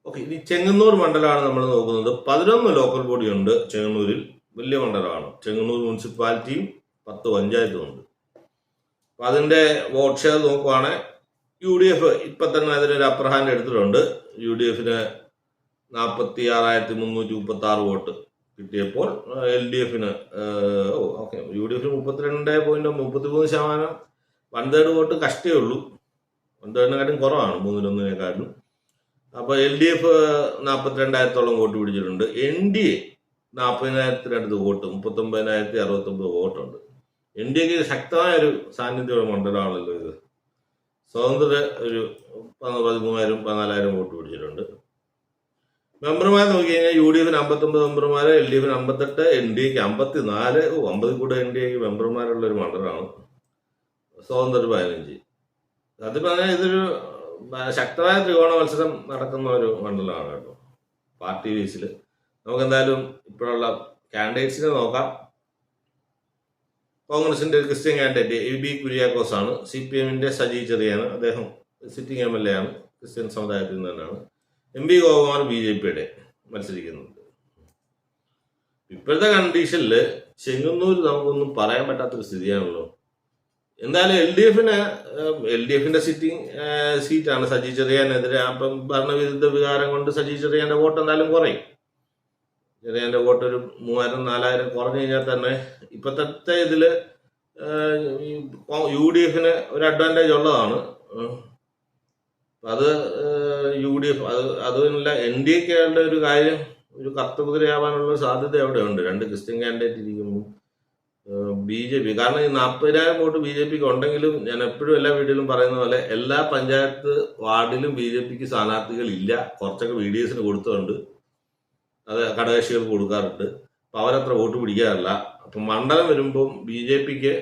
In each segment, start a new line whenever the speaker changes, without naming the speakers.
Okay, ഇനി ചെങ്ങന്നൂർ മണ്ഡലമാണ് നമ്മൾ നോക്കുന്നത്. 11 ലോക്കൽ ബോഡി ഉണ്ട് ചെങ്ങന്നൂരിൽ. വലിയ മണ്ഡലമാണ്. ചെങ്ങന്നൂർ മുനിസിപ്പാലിറ്റിയും 10 പഞ്ചായത്തും ഉണ്ട്. അപ്പം അതിൻ്റെ വോട്ട് ഷെയർ നോക്കുവാണെങ്കിൽ UDF ഇപ്പം തന്നെ അതിനൊരു അപ്പർ ഹാൻഡ് എടുത്തിട്ടുണ്ട്. UDFന് 46,336 വോട്ട് കിട്ടിയപ്പോൾ LDFന് UDFന് 32.33%. 1/3 വോട്ട് കഷ്ടേ ഉള്ളൂ. 1/3 കുറവാണ്, 3-1. അപ്പോൾ LDF 42,000 വോട്ട് പിടിച്ചിട്ടുണ്ട്. NDA 40,000 vote, 39,069 വോട്ടുണ്ട്. NDAക്ക് ശക്തമായ ഒരു സാന്നിധ്യമുള്ള മണ്ഡലമാണല്ലോ ഇത്. സ്വതന്ത്ര ഒരു 13,000-14,000 വോട്ട് പിടിച്ചിട്ടുണ്ട്. മെമ്പർമാർ നോക്കി കഴിഞ്ഞാൽ UDFന് 59 മെമ്പർമാർ, LDFന് 58, NDAക്ക് 54. 50 കൂടെ NDAക്ക് മെമ്പർമാരുള്ള ഒരു മണ്ഡലമാണ്. സ്വതന്ത്ര 15. സത്യം പറഞ്ഞാൽ ഇതൊരു ശക്തമായ ത്രികോണ മത്സരം നടക്കുന്ന ഒരു മണ്ഡലമാണ് കേട്ടോ. പാർട്ടി ബേസിൽ നമുക്ക് എന്തായാലും ഇപ്പോഴുള്ള കാൻഡിഡേറ്റ്സിനെ നോക്കാം. കോൺഗ്രസിന്റെ ക്രിസ്ത്യൻ കാൻഡിഡേറ്റ് AB കുര്യാക്കോസ് ആണ്. CPMന്റെ സജി ചെറിയാണ്, അദ്ദേഹം സിറ്റിംഗ് MLA ആണ്, ക്രിസ്ത്യൻ സമുദായത്തിൽ നിന്ന് തന്നെയാണ്. MP ഗോപകുമാർ BJPയുടെ മത്സരിക്കുന്നുണ്ട്. ഇപ്പോഴത്തെ കണ്ടീഷനിൽ ചെങ്ങന്നൂർ നമുക്കൊന്നും പറയാൻ പറ്റാത്തൊരു സ്ഥിതിയാണല്ലോ. എന്തായാലും LDFന്റെ സിറ്റിംഗ് സീറ്റാണ് സജി ചെറിയാനെതിരെ. അപ്പം ഭരണവിരുദ്ധ വികാരം കൊണ്ട് സജി ചെറിയാന്റെ വോട്ട് എന്തായാലും കുറയും. ചെറിയാന്റെ വോട്ട് ഒരു 3,000-4,000 കുറഞ്ഞു കഴിഞ്ഞാൽ തന്നെ ഇപ്പോഴത്തെ ഇതില് UDFന് ഒരു അഡ്വാൻറ്റേജ് ഉള്ളതാണ്. അത് UDF അതുമല്ല, NDAക്കുള്ള ഒരു കാര്യം, ഒരു കർത്തകുതിരയാവാനുള്ള സാധ്യത അവിടെ ഉണ്ട്. 2 ക്രിസ്ത്യൻ കാൻഡിഡേറ്റ് ഇരിക്കുമ്പോൾ BJP, കാരണം ഈ 40,000 വോട്ട് BJPക്ക് ഉണ്ടെങ്കിലും ഞാൻ എപ്പോഴും എല്ലാ വീഡിയോയിലും പറയുന്ന പോലെ എല്ലാ പഞ്ചായത്ത് വാർഡിലും BJPക്ക് സ്ഥാനാർത്ഥികൾ ഇല്ല. കുറച്ചൊക്കെ VDSന് കൊടുത്തുണ്ട്, അത് ഘടകകക്ഷികൾക്ക് കൊടുക്കാറുണ്ട്. അപ്പം അവരത്ര വോട്ട് പിടിക്കാറില്ല. അപ്പം മണ്ഡലം വരുമ്പം BJPക്ക്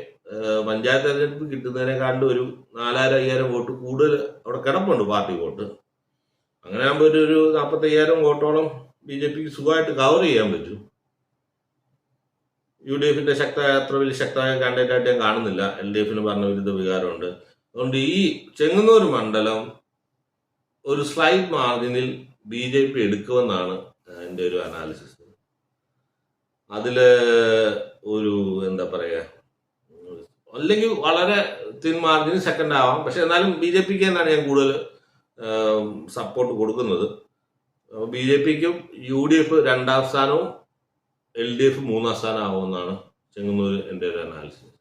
പഞ്ചായത്ത് തെരഞ്ഞെടുപ്പ് കിട്ടുന്നതിനെക്കാളും ഒരു 4,000-5,000 വോട്ട് കൂടുതൽ അവിടെ കിടപ്പുണ്ട്, പാർട്ടി വോട്ട്. അങ്ങനെ ആകുമ്പോൾ ഒരു 45,000 വോട്ടോളം BJPക്ക് സുഖമായിട്ട് കവർ ചെയ്യാൻ പറ്റും. UDFന്റെ അത്ര വലിയ ശക്തമായ കാൻഡിഡേറ്റായിട്ട് ഞാൻ കാണുന്നില്ല. LDFന് ഭരണവിരുദ്ധ വികാരമുണ്ട്. അതുകൊണ്ട് ഈ ചെങ്ങന്നൂർ മണ്ഡലം ഒരു സ്ലൈറ്റ് മാർജിനിൽ BJP എടുക്കുമെന്നാണ് എൻ്റെ ഒരു അനാലിസിസ്. അതില് ഒരു എന്താ പറയുക, അല്ലെങ്കിൽ വളരെ തിൻ മാർജിന് സെക്കൻഡ് ആവാം. പക്ഷെ എന്നാലും BJPക്ക് തന്നെയാണ് ഞാൻ കൂടുതൽ സപ്പോർട്ട് കൊടുക്കുന്നത്. BJPക്കും UDF 2ാം സ്ഥാനവും LDF 3ാം സ്ഥാനം ആവുമെന്നാണ് ചെങ്ങന്നൂർ എൻ്റെ ഒരു അനാലിസിസ്.